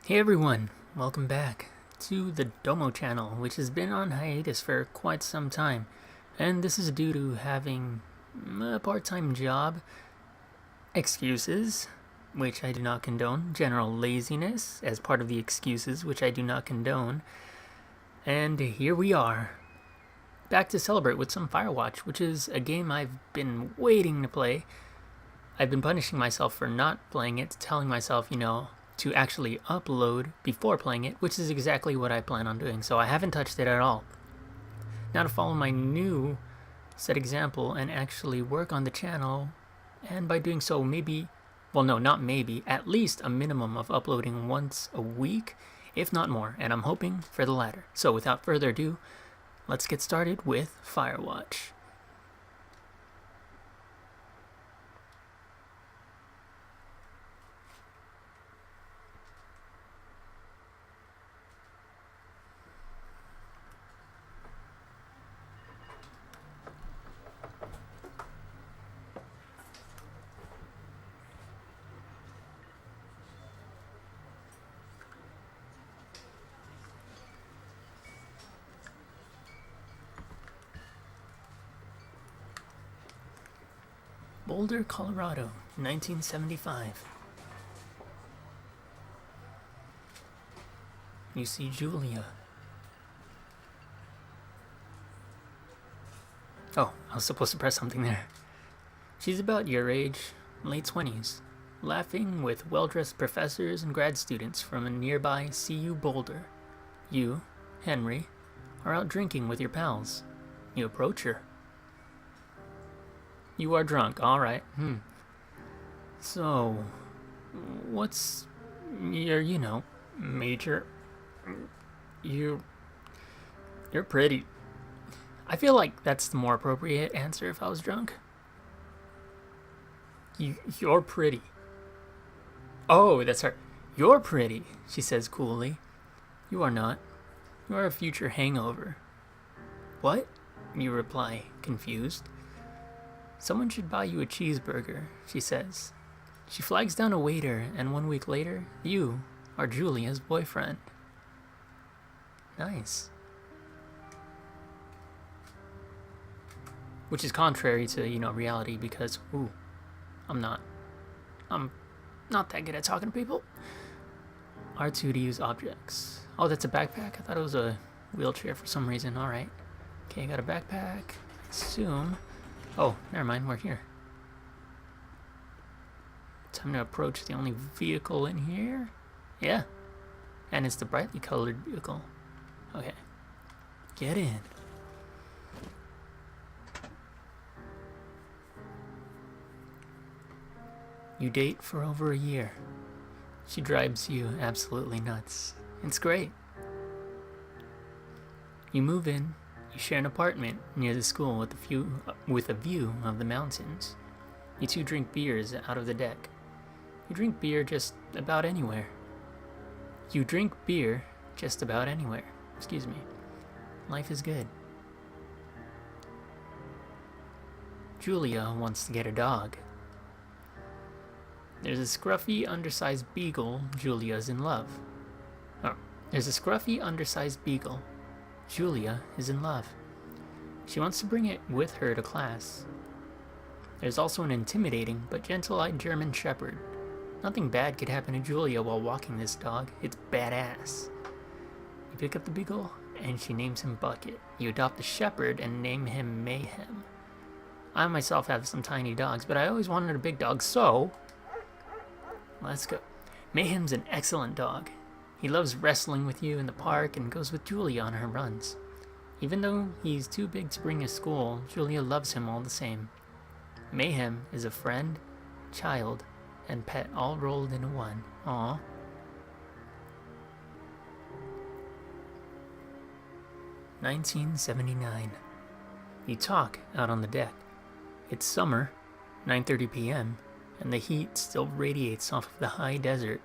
Hey everyone, welcome back to the Domo channel, which has been on hiatus for quite some time, and this is due to having a part-time job, excuses, which I do not condone, general laziness as part of the excuses, which I do not condone, and here we are, back to celebrate with some Firewatch, which is a game I've been waiting to play. I've been punishing myself for not playing it, telling myself, to actually upload before playing it, which is exactly what I plan on doing, so I haven't touched it at all. Now to follow my new set example and actually work on the channel, and by doing so maybe, well no, not maybe, at least a minimum of uploading once a week, if not more, and I'm hoping for the latter. So without further ado, let's get started with Firewatch. Boulder, Colorado, 1975. You see Julia. Oh, I was supposed to press something there. She's about your age, late 20s, laughing with well-dressed professors and grad students from a nearby CU Boulder. You, Henry, are out drinking with your pals. You approach her. You are drunk, alright. So, what's your, major? You're pretty. I feel like that's the more appropriate answer if I was drunk. You're pretty. Oh, that's her. You're pretty, she says coolly. You are not. You are a future hangover. What? You reply, confused. Someone should buy you a cheeseburger, she says. She flags down a waiter, and 1 week later, you are Julia's boyfriend. Nice. Which is contrary to, reality because, I'm not that good at talking to people. R2 to use objects. Oh, that's a backpack? I thought it was a wheelchair for some reason. Alright. Okay, I got a backpack. I assume. Oh, never mind, we're here. Time to approach the only vehicle in here. Yeah. And it's the brightly colored vehicle. Okay. Get in. You date for over a year. She drives you absolutely nuts. It's great. You move in. You share an apartment near the school with a view of the mountains. You two drink beers out of the deck. You drink beer just about anywhere. Excuse me. Life is good. Julia wants to get a dog. There's a scruffy, undersized beagle. Julia's in love. There's a scruffy, undersized beagle. Julia is in love. She wants to bring it with her to class. There's also an intimidating but gentle-eyed German shepherd. Nothing bad could happen to Julia while walking this dog. It's badass. You pick up the beagle, and she names him Bucket. You adopt the shepherd and name him Mayhem. I myself have some tiny dogs, but I always wanted a big dog, so let's go. Mayhem's an excellent dog. He loves wrestling with you in the park and goes with Julia on her runs. Even though he's too big to bring to school, Julia loves him all the same. Mayhem is a friend, child, and pet all rolled into one. Aww. "1979. You talk out on the deck. It's summer, 9:30 p.m., and the heat still radiates off of the high desert.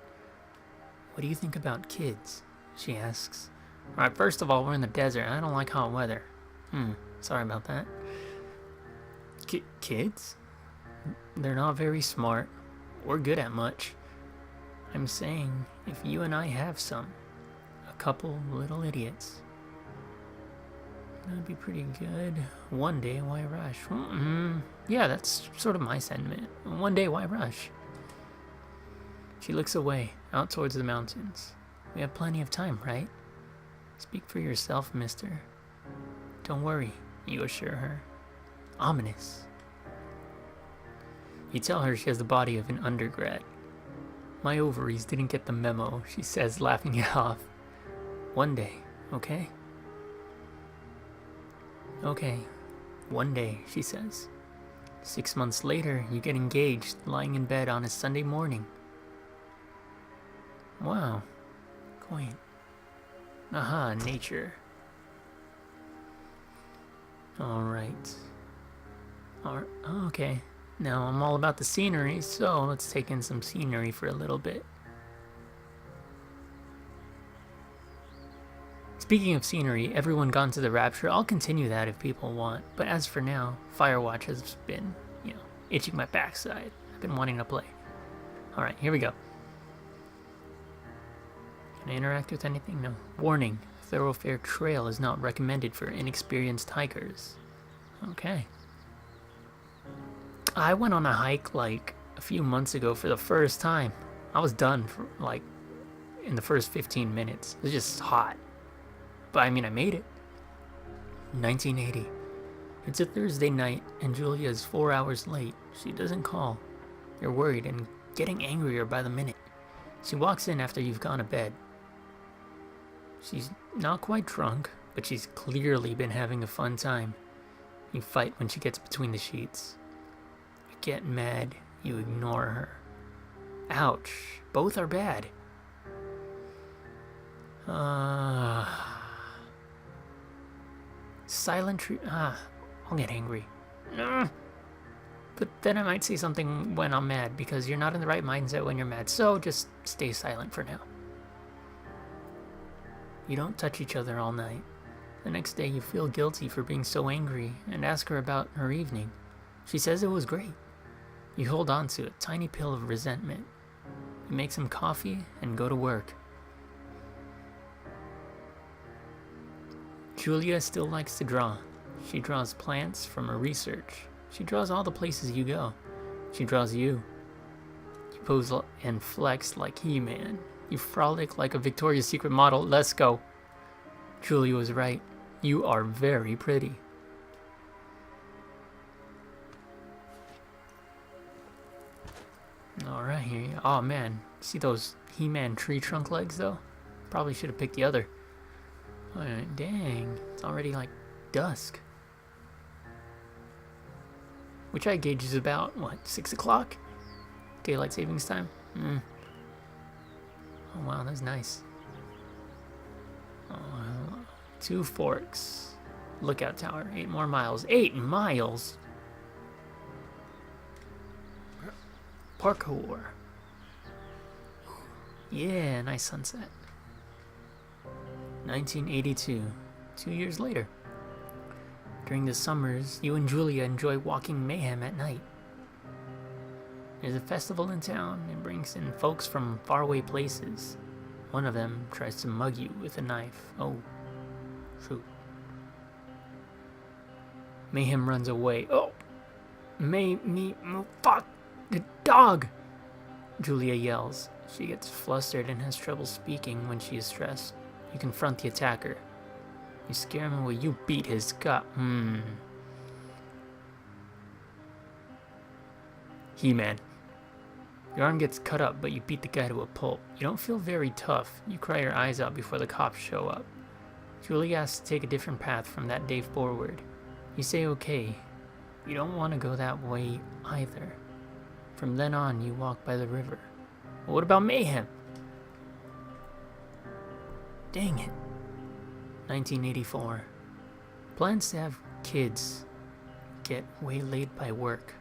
What do you think about kids?" she asks. Alright, first of all, we're in the desert. I don't like hot weather. Sorry about that. Kids? They're not very smart or good at much. I'm saying if you and I have some, a couple little idiots, that'd be pretty good. One day, why rush? Yeah, that's sort of my sentiment. One day, why rush? She looks away, out towards the mountains. We have plenty of time, right? Speak for yourself, mister. Don't worry, you assure her. Ominous. You tell her she has the body of an undergrad. My ovaries didn't get the memo, she says, laughing it off. One day, okay? Okay, one day, she says. 6 months later, you get engaged, lying in bed on a Sunday morning. Wow, quaint. Aha, nature. Alright. Okay. Now I'm all about the scenery, so let's take in some scenery for a little bit. Speaking of scenery, everyone gone to the rapture. I'll continue that if people want, but as for now, Firewatch has been, itching my backside. I've been wanting to play. Alright, here we go. Can I interact with anything? No. Warning, thoroughfare trail is not recommended for inexperienced hikers. Okay. I went on a hike like a few months ago for the first time. I was done for like in the first 15 minutes. It was just hot. But I mean, I made it. 1980. It's a Thursday night and Julia is 4 hours late. She doesn't call. You're worried and getting angrier by the minute. She walks in after you've gone to bed. She's not quite drunk, but she's clearly been having a fun time. You fight when she gets between the sheets. You get mad, you ignore her. Ouch, both are bad. Silent I'll get angry. But then I might say something when I'm mad, because you're not in the right mindset when you're mad, so just stay silent for now. You don't touch each other all night. The next day you feel guilty for being so angry and ask her about her evening. She says it was great. You hold on to a tiny pill of resentment. You make some coffee and go to work. Julia still likes to draw. She draws plants from her research. She draws all the places you go. She draws you. You pose and flex like He-Man. You frolic like a Victoria's Secret model. Let's go. Julia was right. You are very pretty. Alright, here you go. Oh man, see those He-Man tree trunk legs though? Probably should have picked the other. Alright, dang. It's already like dusk. Which I gauge is about, what, 6 o'clock? Daylight savings time? Oh wow, that's nice. 2 forks. Lookout tower, 8 more miles. 8 miles? Parkour. Yeah, nice sunset. 1982, 2 years later. During the summers, you and Julia enjoy walking mayhem at night. There's a festival in town. It brings in folks from faraway places. One of them tries to mug you with a knife. Oh, shoot. Mayhem runs away. Oh, fuck, the dog! Julia yells. She gets flustered and has trouble speaking when she is stressed. You confront the attacker. You scare him away. You beat his gut. He-Man. Your arm gets cut up, but you beat the guy to a pulp. You don't feel very tough. You cry your eyes out before the cops show up. Julie asks to take a different path from that day forward. You say okay. You don't want to go that way either. From then on, you walk by the river. But what about Mayhem? Dang it. 1984. Plans to have kids get waylaid by work.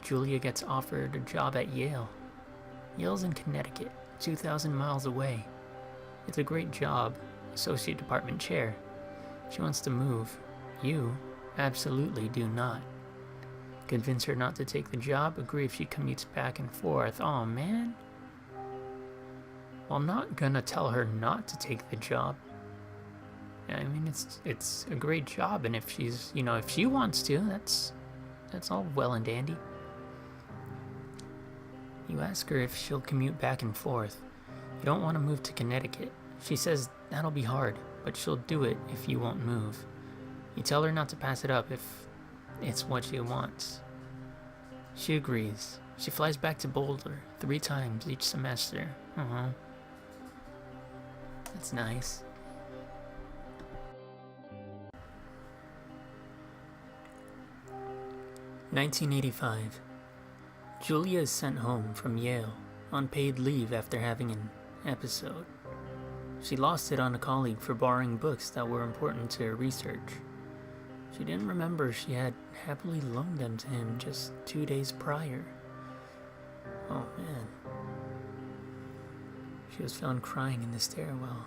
Julia gets offered a job at Yale. Yale's in Connecticut, 2,000 miles away. It's a great job, associate department chair. She wants to move. You absolutely do not. convince her not to take the job, agree if she commutes back and forth. Oh man. Well, I'm not gonna tell her not to take the job. I mean, it's a great job, and if she's, if she wants to, that's all well and dandy. You ask her if she'll commute back and forth. You don't want to move to Connecticut. She says that'll be hard, but she'll do it if you won't move. You tell her not to pass it up if it's what she wants. She agrees. She flies back to Boulder 3 times each semester. That's nice. (1985). Julia is sent home from Yale on paid leave after having an episode. She lost it on a colleague for borrowing books that were important to her research. She didn't remember she had happily loaned them to him just 2 days prior. Oh man. She was found crying in the stairwell.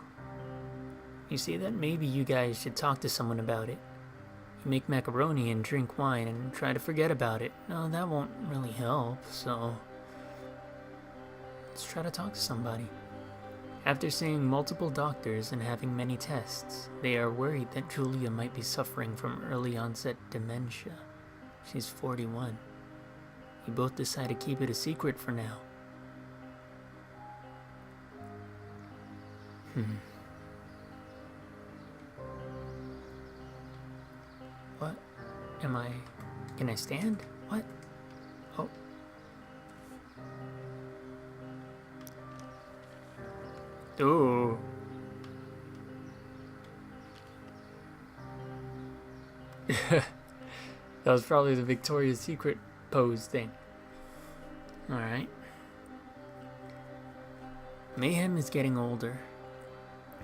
You see that maybe you guys should talk to someone about it. You make macaroni and drink wine and try to forget about it. No, that won't really help, so let's try to talk to somebody. After seeing multiple doctors and having many tests, they are worried that Julia might be suffering from early onset dementia. She's 41. You both decide to keep it a secret for now. What? Can I stand? What? Oh. Ooh. That was probably the Victoria's Secret pose thing. Alright. Mayhem is getting older.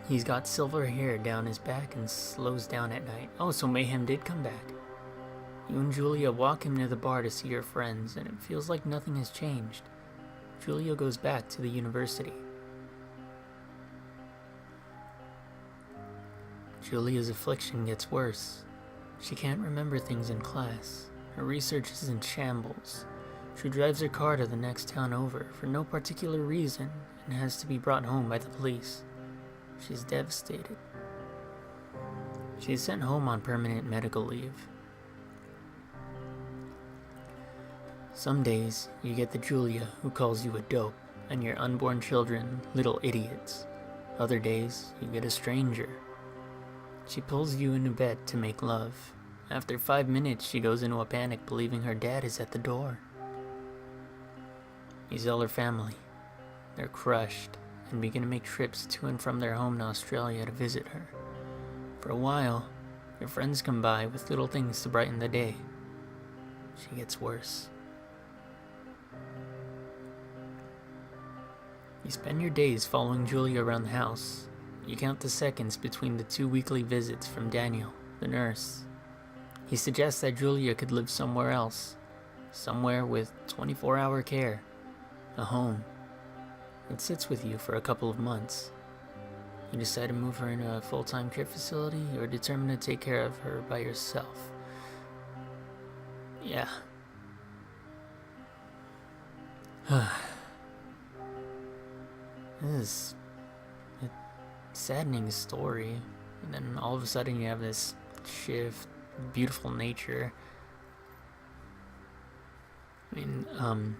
He's got silver hair down his back and slows down at night. Oh, so Mayhem did come back. You and Julia walk him to the bar to see her friends, and it feels like nothing has changed. Julia goes back to the university. Julia's affliction gets worse. She can't remember things in class. Her research is in shambles. She drives her car to the next town over for no particular reason and has to be brought home by the police. She's devastated. She's sent home on permanent medical leave. Some days, you get the Julia who calls you a dope and your unborn children little idiots. Other days, you get a stranger. She pulls you into bed to make love. After 5 minutes, she goes into a panic believing her dad is at the door. You tell her family. They're crushed and begin to make trips to and from their home in Australia to visit her. For a while, your friends come by with little things to brighten the day. She gets worse. You spend your days following Julia around the house. You count the seconds between the 2 weekly visits from Daniel, the nurse. He suggests that Julia could live somewhere else. Somewhere with 24-hour care. A home. It sits with you for a couple of months. You decide to move her into a full-time care facility or determine to take care of her by yourself. Yeah. This is a saddening story. And then all of a sudden you have this shift, beautiful nature. I mean,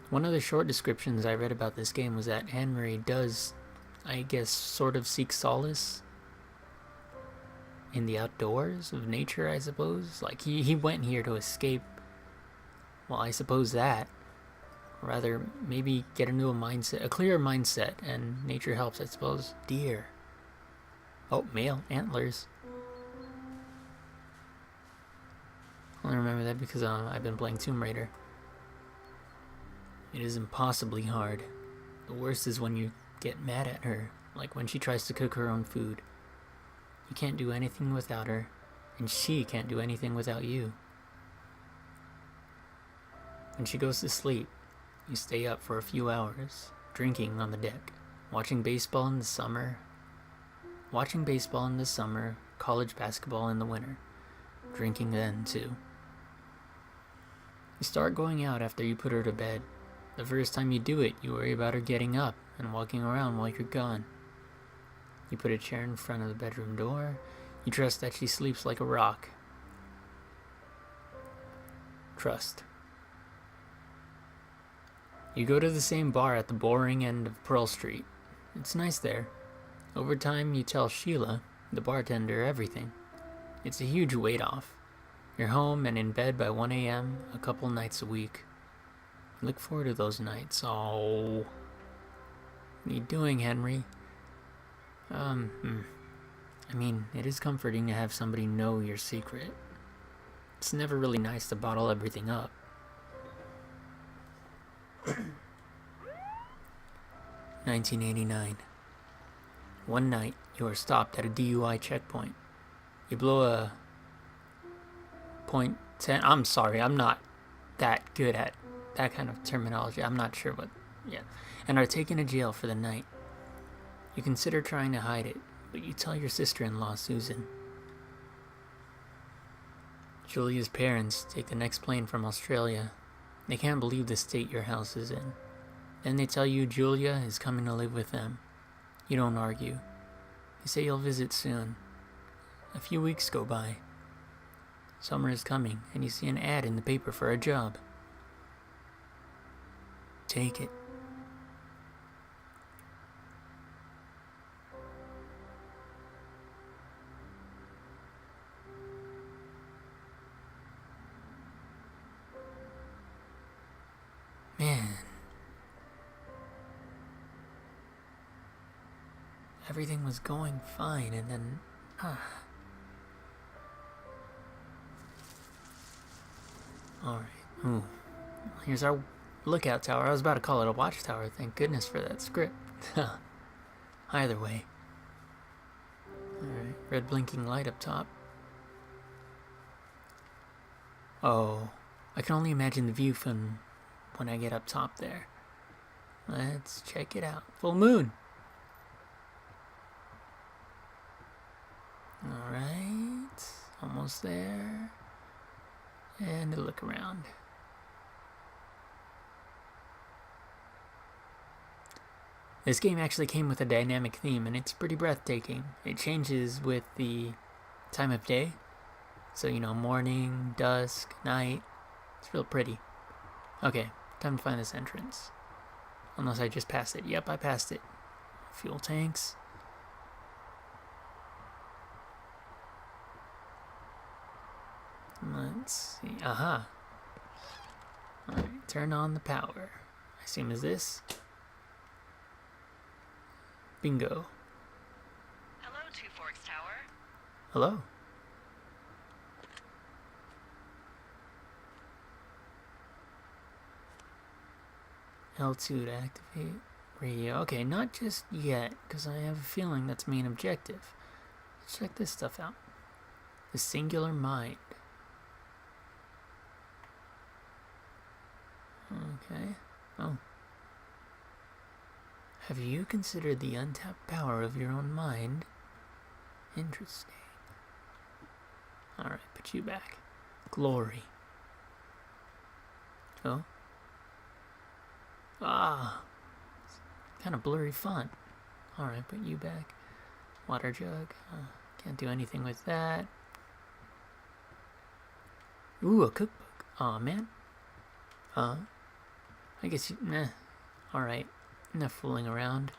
one of the short descriptions I read about this game was that Henry does, I guess, sort of seek solace in the outdoors of nature, I suppose. Like, he went here to escape, well, I suppose that. Or rather, maybe get into a clearer mindset, and nature helps, I suppose. Deer. Oh, male antlers. I only remember that because I've been playing Tomb Raider. It is impossibly hard. The worst is when you get mad at her, like when she tries to cook her own food. You can't do anything without her, and she can't do anything without you. When she goes to sleep, you stay up for a few hours, drinking on the deck, watching baseball in the summer, college basketball in the winter, drinking then too. You start going out after you put her to bed. The first time you do it, you worry about her getting up and walking around while you're gone. You put a chair in front of the bedroom door. You trust that she sleeps like a rock. Trust. You go to the same bar at the boring end of Pearl Street. It's nice there. Over time, you tell Sheila, the bartender, everything. It's a huge weight off. You're home and in bed by 1 a.m. a couple nights a week. You look forward to those nights. Oh. What are you doing, Henry? I mean, it is comforting to have somebody know your secret. It's never really nice to bottle everything up. 1989. One night, you are stopped at a DUI checkpoint. You blow a .10. I'm sorry, I'm not that good at that kind of terminology. I'm not sure what. Yeah. And are taken to jail for the night. You consider trying to hide it, but you tell your sister-in-law, Susan. Julia's parents take the next plane from Australia. They can't believe the state your house is in. Then they tell you Julia is coming to live with them. You don't argue. You say you'll visit soon. A few weeks go by. Summer is coming, and you see an ad in the paper for a job. Take it. Man. Everything was going fine, and then... Alright. Ooh. Here's our lookout tower. I was about to call it a watchtower. Thank goodness for that script. Either way. Alright. Red blinking light up top. Oh. I can only imagine the view from when I get up top there. Let's check it out. Full moon. Alright. Almost there. And a look around. This game actually came with a dynamic theme, and it's pretty breathtaking. It changes with the time of day. So, you know, morning, dusk, night. It's real pretty. Okay, time to find this entrance. Unless I just passed it. Yep, I passed it. Fuel tanks. Let's see. Aha. Alright, turn on the power. I assume is this. Bingo. Hello, Two Forks Tower. Hello. L2 to activate radio. Okay, not just yet, because I have a feeling that's main objective. Let's check this stuff out. The singular mind. Okay. Oh. Have you considered the untapped power of your own mind? Interesting. Alright, put you back. Glory. Oh. Ah. Kind of blurry font. Alright, put you back. Water jug. Can't do anything with that. Ooh, a cookbook. Aw, man. I guess you... Nah. Alright. Enough fooling around.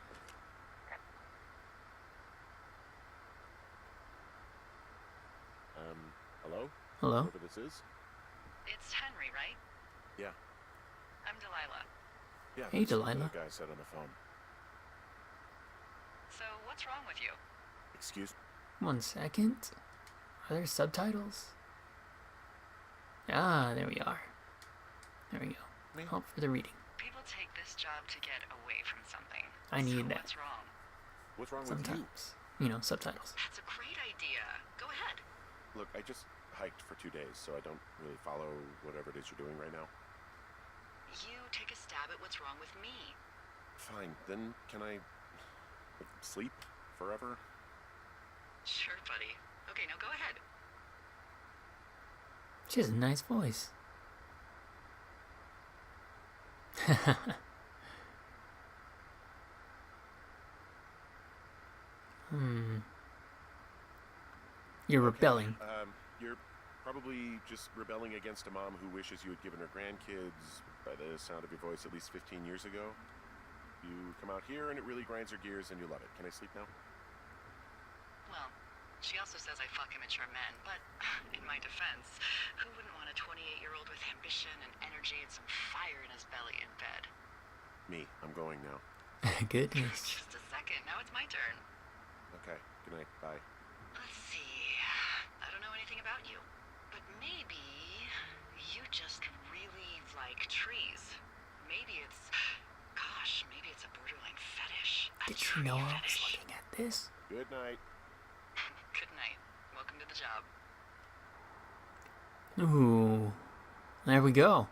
Hello? Hello? Whoever this is? It's Henry, right? Yeah. I'm Delilah. Yeah. Hey, that's what Delilah. The guy said on the phone. So, what's wrong with you? Excuse? 1 second. Are there subtitles? Ah, there we are. There we go. Me? Help for the reading. People take this job to get away from something. I need so that. What's wrong? What's wrong with you? Sometimes. You know, subtitles. That's a great idea. Go ahead. Look, I just hiked for 2 days, so I don't really follow whatever it is you're doing right now. You take a stab at what's wrong with me. Fine, then can I sleep forever? Sure, buddy. Okay, now go ahead. She has a nice voice. You're rebelling. You're probably just rebelling against a mom who wishes you had given her grandkids, by the sound of your voice, at least 15 years ago. You come out here and it really grinds her gears and you love it. Can I sleep now? Well, she also says I fuck immature men, but in my defense, who wouldn't want a 28-year-old with ambition and energy and some fire in his belly in bed? Me. I'm going now. Goodness. Just a second, now it's my turn. Okay. Good night. Bye. Let's see. I don't know anything about you, but maybe you just really like trees. Maybe it's, gosh, maybe it's a borderline fetish. Did you know I was looking at this? Good night. Good night. Welcome to the job. Ooh. There we go.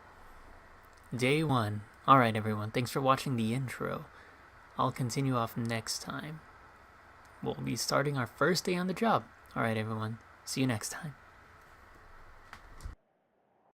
Day 1. Alright everyone, thanks for watching the intro. I'll continue off next time. We'll be starting our first day on the job. Alright everyone, see you next time.